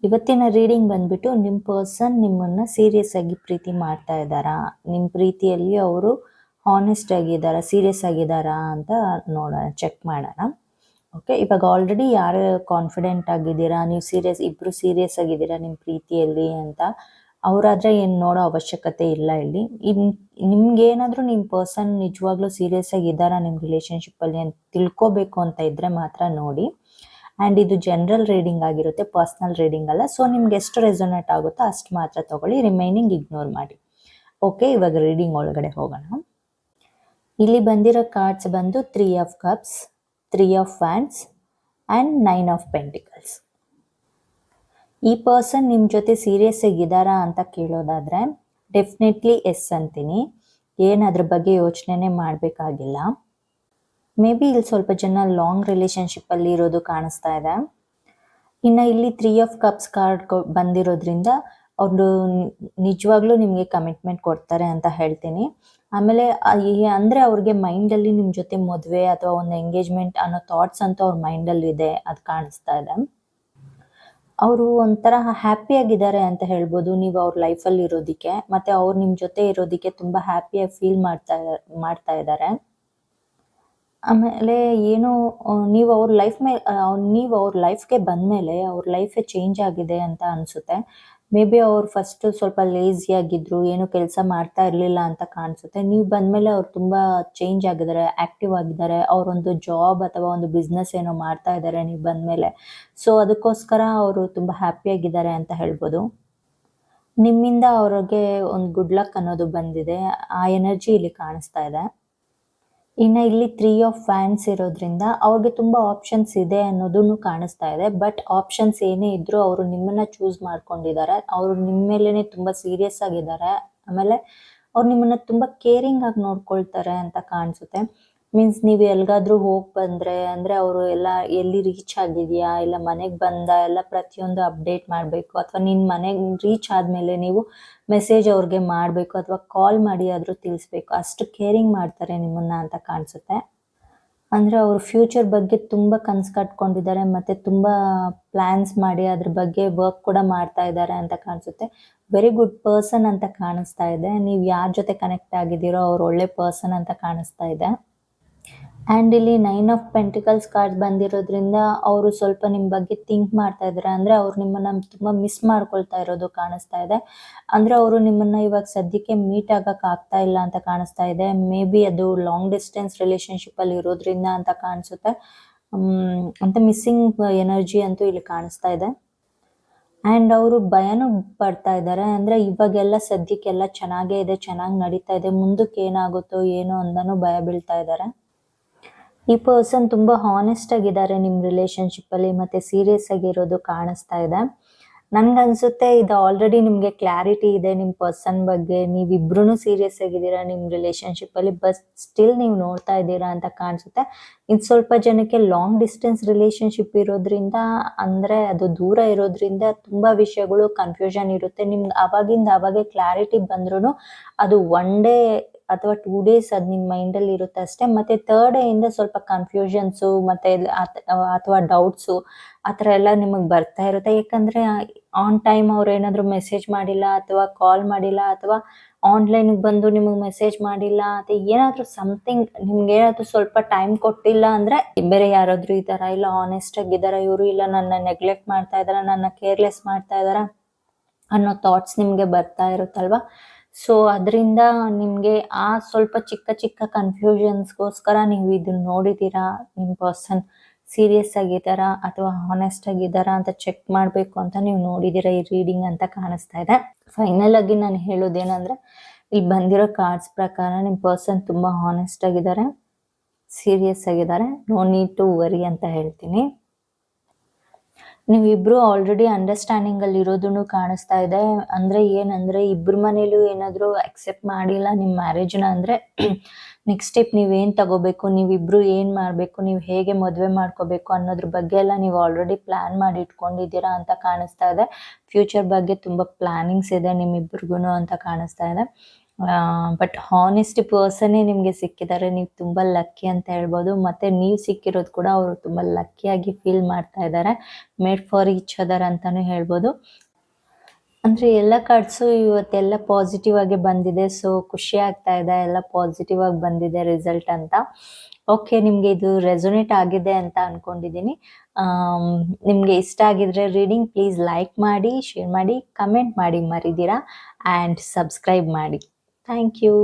ಇವತ್ತಿನ ರೀಡಿಂಗ್ ಬಂದ್ಬಿಟ್ಟು ನಿಮ್ಮ ಪರ್ಸನ್ ನಿಮ್ಮನ್ನ ಸೀರಿಯಸ್ ಆಗಿ ಪ್ರೀತಿ ಮಾಡ್ತಾ ಇದ್ದಾರಾ, ನಿಮ್ಮ ಪ್ರೀತಿಯಲ್ಲಿ ಅವರು ಹಾನೆಸ್ಟ್ ಆಗಿದ್ದಾರಾ, ಸೀರಿಯಸ್ ಆಗಿದ್ದಾರಾ ಅಂತ ನೋಡೋಣ, ಚೆಕ್ ಮಾಡೋಣ. ಓಕೆ, ಇವಾಗ ಆಲ್ರೆಡಿ ಯಾರು ಕಾನ್ಫಿಡೆಂಟ್ ಆಗಿದ್ದೀರಾ, ನೀವು ಇಬ್ರು ಸೀರಿಯಸ್ ಆಗಿದ್ದೀರಾ ನಿಮ್ಮ ಪ್ರೀತಿಯಲ್ಲಿ ಅಂತ ಅವರಾದ್ರೆ ಏನು ನೋಡೋ ಅವಶ್ಯಕತೆ ಇಲ್ಲ. ಇಲ್ಲಿ ನಿಮ್ಗೇನಾದ್ರೂ ನಿಮ್ಮ ಪರ್ಸನ್ ನಿಜವಾಗ್ಲೂ ಸೀರಿಯಸ್ ಆಗಿದ್ದಾರಾ ನಿಮ್ಮ ರಿಲೇಶನ್ಶಿಪ್ಪಲ್ಲಿ ಅಂತ ತಿಳ್ಕೊಬೇಕು ಅಂತ ಇದ್ರೆ ಮಾತ್ರ ನೋಡಿ. ಆ್ಯಂಡ್ ಇದು ಜನರಲ್ ರೀಡಿಂಗ್ ಆಗಿರುತ್ತೆ, ಪರ್ಸ್ನಲ್ ರೀಡಿಂಗ್ ಅಲ್ಲ. ಸೊ ನಿಮ್ಗೆ ಎಷ್ಟು ರೆಸೊನೇಟ್ ಆಗುತ್ತೋ ಅಷ್ಟು ಮಾತ್ರ ತಗೊಳ್ಳಿ, ರಿಮೈನಿಂಗ್ ಇಗ್ನೋರ್ ಮಾಡಿ. ಓಕೆ, ಇವಾಗ ರೀಡಿಂಗ್ ಒಳಗಡೆ ಹೋಗೋಣ. ಇಲ್ಲಿ ಬಂದಿರೋ ಕಾರ್ಡ್ಸ್ ಬಂದು 3 of cups, 3 of wands and 9 of pentacles. ಈ ಪರ್ಸನ್ ನಿಮ್ಮ ಜೊತೆ ಸೀರಿಯಸ್ ಆಗಿದ್ದಾರಾ ಅಂತ ಕೇಳೋದಾದ್ರೆ ಡೆಫಿನೆಟ್ಲಿ ಎಸ್ ಅಂತೀನಿ. ಅದ್ರ ಬಗ್ಗೆ ಯೋಚನೆ ಮಾಡಬೇಕಾಗಿಲ್ಲ. ಮೇ ಬಿ ಇಲ್ಲಿ ಸ್ವಲ್ಪ ಜನ ಲಾಂಗ್ ರಿಲೇಶನ್ಶಿಪ್ಪಲ್ಲಿ ಇರೋದು ಕಾಣಿಸ್ತಾ ಇದೆ. ಇನ್ನು ಇಲ್ಲಿ 3 ಆಫ್ ಕಪ್ಸ್ ಕಾರ್ಡ್ ಬಂದಿರೋದ್ರಿಂದ ಅವರು ನಿಜವಾಗ್ಲೂ ನಿಮಗೆ ಕಮಿಟ್ಮೆಂಟ್ ಕೊಡ್ತಾರೆ ಅಂತ ಹೇಳ್ತೀನಿ. ಆಮೇಲೆ ಅಂದರೆ ಅವ್ರಿಗೆ ಮೈಂಡಲ್ಲಿ ನಿಮ್ಮ ಜೊತೆ ಮದುವೆ ಅಥವಾ ಒಂದು ಎಂಗೇಜ್ಮೆಂಟ್ ಅನ್ನೋ ಥಾಟ್ಸ್ ಅಂತೂ ಅವ್ರ ಮೈಂಡಲ್ಲಿ ಇದೆ, ಅದು ಕಾಣಿಸ್ತಾ ಇದೆ. ಅವರು ಒಂಥರ ಹ್ಯಾಪಿಯಾಗಿದ್ದಾರೆ ಅಂತ ಹೇಳ್ಬೋದು ನೀವು ಅವ್ರ ಲೈಫಲ್ಲಿ ಇರೋದಕ್ಕೆ, ಮತ್ತು ಅವ್ರು ನಿಮ್ಮ ಜೊತೆ ಇರೋದಕ್ಕೆ ತುಂಬ ಹ್ಯಾಪಿಯಾಗಿ ಫೀಲ್ ಮಾಡ್ತಾ ಇದ್ದಾರೆ. ಆಮೇಲೆ ಏನು ನೀವು ಅವ್ರ ಲೈಫ್ಗೆ ಬಂದಮೇಲೆ ಅವ್ರ ಲೈಫೇ ಚೇಂಜ್ ಆಗಿದೆ ಅಂತ ಅನಿಸುತ್ತೆ. ಮೇ ಬಿ ಅವ್ರು ಫಸ್ಟು ಸ್ವಲ್ಪ ಲೇಝಿ ಆಗಿದ್ರು, ಏನು ಕೆಲಸ ಮಾಡ್ತಾ ಇರಲಿಲ್ಲ ಅಂತ ಕಾಣಿಸುತ್ತೆ. ನೀವು ಬಂದಮೇಲೆ ಅವ್ರು ತುಂಬ ಚೇಂಜ್ ಆಗಿದ್ದಾರೆ, ಆ್ಯಕ್ಟಿವ್ ಆಗಿದ್ದಾರೆ. ಅವರೊಂದು ಜಾಬ್ ಅಥವಾ ಒಂದು ಬಿಸ್ನೆಸ್ ಏನೋ ಮಾಡ್ತಾ ಇದ್ದಾರೆ ನೀವು ಬಂದಮೇಲೆ. ಸೊ ಅದಕ್ಕೋಸ್ಕರ ಅವರು ತುಂಬ ಹ್ಯಾಪಿಯಾಗಿದ್ದಾರೆ ಅಂತ ಹೇಳ್ಬೋದು. ನಿಮ್ಮಿಂದ ಅವ್ರಿಗೆ ಒಂದು ಗುಡ್ ಲಕ್ ಅನ್ನೋದು ಬಂದಿದೆ, ಆ ಎನರ್ಜಿ ಇಲ್ಲಿ ಕಾಣಿಸ್ತಾ ಇದೆ. ಇನ್ನು ಇಲ್ಲಿ 3 ಆಫ್ ವ್ಯಾಂಡ್ಸ್ ಇರೋದ್ರಿಂದ ಅವ್ರಿಗೆ ತುಂಬ ಆಪ್ಷನ್ಸ್ ಇದೆ ಅನ್ನೋದನ್ನು ಕಾಣಿಸ್ತಾ ಇದೆ. ಬಟ್ ಆಪ್ಷನ್ಸ್ ಏನೇ ಇದ್ರೂ ಅವರು ನಿಮ್ಮನ್ನ ಚೂಸ್ ಮಾಡ್ಕೊಂಡಿದ್ದಾರೆ. ಅವರು ನಿಮ್ಮ ಮೇಲೇ ತುಂಬ ಸೀರಿಯಸ್ ಆಗಿದ್ದಾರೆ. ಆಮೇಲೆ ಅವ್ರು ನಿಮ್ಮನ್ನ ತುಂಬ ಕೇರಿಂಗ್ ಆಗಿ ನೋಡ್ಕೊಳ್ತಾರೆ ಅಂತ ಕಾಣಿಸುತ್ತೆ. ಮೀನ್ಸ್ ನೀವು ಎಲ್ಲಿಗಾದ್ರೂ ಹೋಗಿ ಬಂದರೆ ಅಂದರೆ ಅವರು ಎಲ್ಲ ಎಲ್ಲಿ ರೀಚ್ ಆಗಿದೆಯಾ, ಇಲ್ಲ ಮನೆಗೆ ಬಂದ, ಎಲ್ಲ ಪ್ರತಿಯೊಂದು ಅಪ್ಡೇಟ್ ಮಾಡಬೇಕು. ಅಥವಾ ನಿನ್ನ ಮನೆಗೆ ರೀಚ್ ಆದಮೇಲೆ ನೀವು ಮೆಸೇಜ್ ಅವ್ರಿಗೆ ಮಾಡಬೇಕು ಅಥವಾ ಕಾಲ್ ಮಾಡಿ ಆದರೂ ತಿಳಿಸ್ಬೇಕು. ಅಷ್ಟು ಕೇರಿಂಗ್ ಮಾಡ್ತಾರೆ ನಿಮ್ಮನ್ನ ಅಂತ ಕಾಣಿಸುತ್ತೆ. ಅಂದರೆ ಅವರು ಫ್ಯೂಚರ್ ಬಗ್ಗೆ ತುಂಬ ಕನಸು ಕಟ್ಕೊಂಡಿದ್ದಾರೆ ಮತ್ತು ತುಂಬ ಪ್ಲ್ಯಾನ್ಸ್ ಮಾಡಿ ಅದ್ರ ಬಗ್ಗೆ ವರ್ಕ್ ಕೂಡ ಮಾಡ್ತಾ ಇದ್ದಾರೆ ಅಂತ ಕಾಣಿಸುತ್ತೆ. ವೆರಿ ಗುಡ್ ಪರ್ಸನ್ ಅಂತ ಕಾಣಿಸ್ತಾ ಇದೆ. ನೀವು ಯಾರ ಜೊತೆ ಕನೆಕ್ಟ್ ಆಗಿದ್ದೀರೋ ಅವ್ರು ಒಳ್ಳೆ ಪರ್ಸನ್ ಅಂತ ಕಾಣಿಸ್ತಾ ಇದೆ. ಆ್ಯಂಡ್ ಇಲ್ಲಿ 9 ಆಫ್ ಪೆಂಟಿಕಲ್ಸ್ ಕಾರ್ಡ್ ಬಂದಿರೋದ್ರಿಂದ ಅವರು ಸ್ವಲ್ಪ ನಿಮ್ಮ ಬಗ್ಗೆ ಥಿಂಕ್ ಮಾಡ್ತಾ ಇದ್ದಾರೆ. ಅಂದರೆ ಅವ್ರು ನಿಮ್ಮನ್ನು ತುಂಬ ಮಿಸ್ ಮಾಡ್ಕೊಳ್ತಾ ಇರೋದು ಕಾಣಿಸ್ತಾ ಇದೆ. ಅಂದರೆ ಅವರು ನಿಮ್ಮನ್ನು ಇವಾಗ ಸದ್ಯಕ್ಕೆ ಮೀಟ್ ಆಗ್ತಾ ಇಲ್ಲ ಅಂತ ಕಾಣಿಸ್ತಾ ಇದೆ. ಮೇ ಬಿ ಅದು ಲಾಂಗ್ ಡಿಸ್ಟೆನ್ಸ್ ರಿಲೇಶನ್ಶಿಪ್ಪಲ್ಲಿ ಇರೋದ್ರಿಂದ ಅಂತ ಕಾಣಿಸುತ್ತೆ. ಅಂತ ಮಿಸ್ಸಿಂಗ್ ಎನರ್ಜಿ ಅಂತೂ ಇಲ್ಲಿ ಕಾಣಿಸ್ತಾ ಇದೆ. ಆ್ಯಂಡ್ ಅವರು ಭಯನೂ ಪಡ್ತಾ ಇದ್ದಾರೆ. ಅಂದರೆ ಇವಾಗೆಲ್ಲ ಸದ್ಯಕ್ಕೆಲ್ಲ ಚೆನ್ನಾಗೇ ಇದೆ, ಚೆನ್ನಾಗಿ ನಡೀತಾ ಇದೆ, ಮುಂದಕ್ಕೆ ಏನಾಗುತ್ತೋ ಏನೋ ಅಂದನೂ ಭಯ ಬೀಳ್ತಾ ಇದ್ದಾರೆ. ಈ ಪರ್ಸನ್ ತುಂಬ ಹಾನೆಸ್ಟ್ ಆಗಿದ್ದಾರೆ ನಿಮ್ಮ ರಿಲೇಶನ್ಶಿಪ್ಪಲ್ಲಿ ಮತ್ತು ಸೀರಿಯಸ್ ಆಗಿರೋದು ಕಾಣಿಸ್ತಾ ಇದೆ. ನನಗನ್ಸುತ್ತೆ ಇದು ಆಲ್ರೆಡಿ ನಿಮಗೆ ಕ್ಲಾರಿಟಿ ಇದೆ ನಿಮ್ಮ ಪರ್ಸನ್ ಬಗ್ಗೆ. ನೀವಿಬ್ರೂ ಸೀರಿಯಸ್ ಆಗಿದ್ದೀರಾ ನಿಮ್ಮ ರಿಲೇಶನ್ಶಿಪ್ಪಲ್ಲಿ, ಬಟ್ ಸ್ಟಿಲ್ ನೀವು ನೋಡ್ತಾ ಇದ್ದೀರಾ ಅಂತ ಕಾಣಿಸುತ್ತೆ. ಇದು ಸ್ವಲ್ಪ ಜನಕ್ಕೆ ಲಾಂಗ್ ಡಿಸ್ಟೆನ್ಸ್ ರಿಲೇಶನ್ಶಿಪ್ ಇರೋದ್ರಿಂದ, ಅಂದರೆ ಅದು ದೂರ ಇರೋದ್ರಿಂದ ತುಂಬ ವಿಷಯಗಳು ಕನ್ಫ್ಯೂಷನ್ ಇರುತ್ತೆ. ನಿಮ್ಗೆ ಅವಾಗೇ ಕ್ಲಾರಿಟಿ ಬಂದ್ರೂ ಅದು 1 ಡೇ ಅಥವಾ 2 ಡೇಸ್ ಅದು ನಿಮ್ಮ ಮೈಂಡಲ್ಲಿ ಇರುತ್ತೆ ಅಷ್ಟೇ. ಮತ್ತು 3rd ಡೇಯಿಂದ ಸ್ವಲ್ಪ ಕನ್ಫ್ಯೂಷನ್ಸು ಮತ್ತು ಅಥವಾ ಡೌಟ್ಸು ಆ ಥರ ಎಲ್ಲ ನಿಮಗೆ ಬರ್ತಾ ಇರುತ್ತೆ. ಯಾಕಂದರೆ ಆನ್ ಟೈಮ್ ಅವ್ರು ಏನಾದರೂ ಮೆಸೇಜ್ ಮಾಡಿಲ್ಲ ಅಥವಾ ಕಾಲ್ ಮಾಡಿಲ್ಲ ಅಥವಾ ಆನ್ಲೈನಿಗೆ ಬಂದು ನಿಮಗೆ ಮೆಸೇಜ್ ಮಾಡಿಲ್ಲ ಅಥವಾ ಏನಾದರೂ ಸಮಥಿಂಗ್ ನಿಮ್ಗೇನಾದರೂ ಸ್ವಲ್ಪ ಟೈಮ್ ಕೊಟ್ಟಿಲ್ಲ ಅಂದರೆ ಬೇರೆ ಯಾರಾದರೂ ಈ ಥರ ಇಲ್ಲ ಆನೆಸ್ಟ್ ಆಗಿದ್ದಾರೆ ಇವರು, ಇಲ್ಲ ನನ್ನ ನೆಗ್ಲೆಕ್ಟ್ ಮಾಡ್ತಾ ಇದ್ದಾರೆ, ನನ್ನ ಕೇರ್ಲೆಸ್ ಮಾಡ್ತಾ ಇದ್ದಾರೆ ಅನ್ನೋ ಥಾಟ್ಸ್ ನಿಮಗೆ ಬರ್ತಾ ಇರುತ್ತಲ್ವ. ಸೊ ಅದರಿಂದ ನಿಮಗೆ ಆ ಸ್ವಲ್ಪ ಚಿಕ್ಕ ಕನ್ಫ್ಯೂಷನ್ಸ್ಗೋಸ್ಕರ ನೀವು ಇದನ್ನ ನೋಡಿದ್ದೀರಾ. ನಿಮ್ಮ ಪರ್ಸನ್ ಸೀರಿಯಸ್ ಆಗಿದ್ದಾರಾ ಅಥವಾ ಹಾನೆಸ್ಟ್ ಆಗಿದ್ದಾರಾ ಅಂತ ಚೆಕ್ ಮಾಡಬೇಕು ಅಂತ ನೀವು ನೋಡಿದ್ದೀರಾ ಈ ರೀಡಿಂಗ್ ಅಂತ ಕಾಣಿಸ್ತಾ ಇದೆ. ಫೈನಲ್ ಆಗಿ ನಾನು ಹೇಳೋದೇನೆಂದರೆ, ಇಲ್ಲಿ ಬಂದಿರೋ ಕಾರ್ಡ್ಸ್ ಪ್ರಕಾರ ನಿಮ್ಮ ಪರ್ಸನ್ ತುಂಬ ಹಾನೆಸ್ಟ್ ಆಗಿದ್ದಾರೆ, ಸೀರಿಯಸ್ ಆಗಿದ್ದಾರೆ, ನೋ ನೀಡ್ ಟು ವರಿ ಅಂತ ಹೇಳ್ತೀನಿ. ನೀವಿಬ್ರು ಆಲ್ರೆಡಿ ಅಂಡರ್ಸ್ಟ್ಯಾಂಡಿಂಗಲ್ಲಿ ಇರೋದನ್ನು ಕಾಣಿಸ್ತಾ ಇದೆ. ಅಂದರೆ ಏನಂದರೆ ಇಬ್ಬರ ಮನೇಲೂ ಏನಾದರೂ ಅಕ್ಸೆಪ್ಟ್ ಮಾಡಿಲ್ಲ ನಿಮ್ಮ ಮ್ಯಾರೇಜ್ನ ಅಂದರೆ ನೆಕ್ಸ್ಟ್ ಸ್ಟೆಪ್ ನೀವೇನು ತಗೋಬೇಕು, ನೀವಿಬ್ರು ಏನು ಮಾಡಬೇಕು, ನೀವು ಹೇಗೆ ಮದುವೆ ಮಾಡ್ಕೋಬೇಕು ಅನ್ನೋದ್ರ ಬಗ್ಗೆ ಎಲ್ಲ ನೀವು ಆಲ್ರೆಡಿ ಪ್ಲ್ಯಾನ್ ಮಾಡಿ ಇಟ್ಕೊಂಡಿದ್ದೀರಾ ಅಂತ ಕಾಣಿಸ್ತಾ ಇದೆ. ಫ್ಯೂಚರ್ ಬಗ್ಗೆ ತುಂಬ ಪ್ಲ್ಯಾನಿಂಗ್ಸ್ ಇದೆ ನಿಮ್ಮಿಬ್ರಿಗೂ ಅಂತ ಕಾಣಿಸ್ತಾ ಇದೆ. ಬಟ್ ಹಾನೆಸ್ಟ್ ಪರ್ಸನ್ನೇ ನಿಮಗೆ ಸಿಕ್ಕಿದ್ದಾರೆ. ನೀವು ತುಂಬ ಲಕ್ಕಿ ಅಂತ ಹೇಳ್ಬೋದು. ಮತ್ತು ನೀವು ಸಿಕ್ಕಿರೋದು ಕೂಡ ಅವರು ತುಂಬ ಲಕ್ಕಿಯಾಗಿ ಫೀಲ್ ಮಾಡ್ತಾ ಇದ್ದಾರೆ. ಮೇಡ್ ಫಾರ್ ಈಚ್ ಅದರ್ ಅಂತಲೂ ಹೇಳ್ಬೋದು. ಅಂದರೆ ಎಲ್ಲ ಕಾರ್ಡ್ಸು ಇವತ್ತೆಲ್ಲ ಪಾಸಿಟಿವ್ ಆಗಿ ಬಂದಿದೆ. ಸೊ ಖುಷಿ ಆಗ್ತಾ ಇದೆ, ಎಲ್ಲ ಪಾಸಿಟಿವ್ ಆಗಿ ಬಂದಿದೆ ರಿಸಲ್ಟ್ ಅಂತ. ಓಕೆ, ನಿಮಗೆ ಇದು ರೆಸೊನೇಟ್ ಆಗಿದೆ ಅಂತ ಅಂದ್ಕೊಂಡಿದ್ದೀನಿ. ನಿಮಗೆ ಇಷ್ಟ ಆಗಿದ್ರೆ ರೀಡಿಂಗ್ ಪ್ಲೀಸ್ ಲೈಕ್ ಮಾಡಿ, ಶೇರ್ ಮಾಡಿ, ಕಮೆಂಟ್ ಮಾಡಿ ಮರಿದಿರಾ, ಆ್ಯಂಡ್ ಸಬ್ಸ್ಕ್ರೈಬ್ ಮಾಡಿ. Thank you.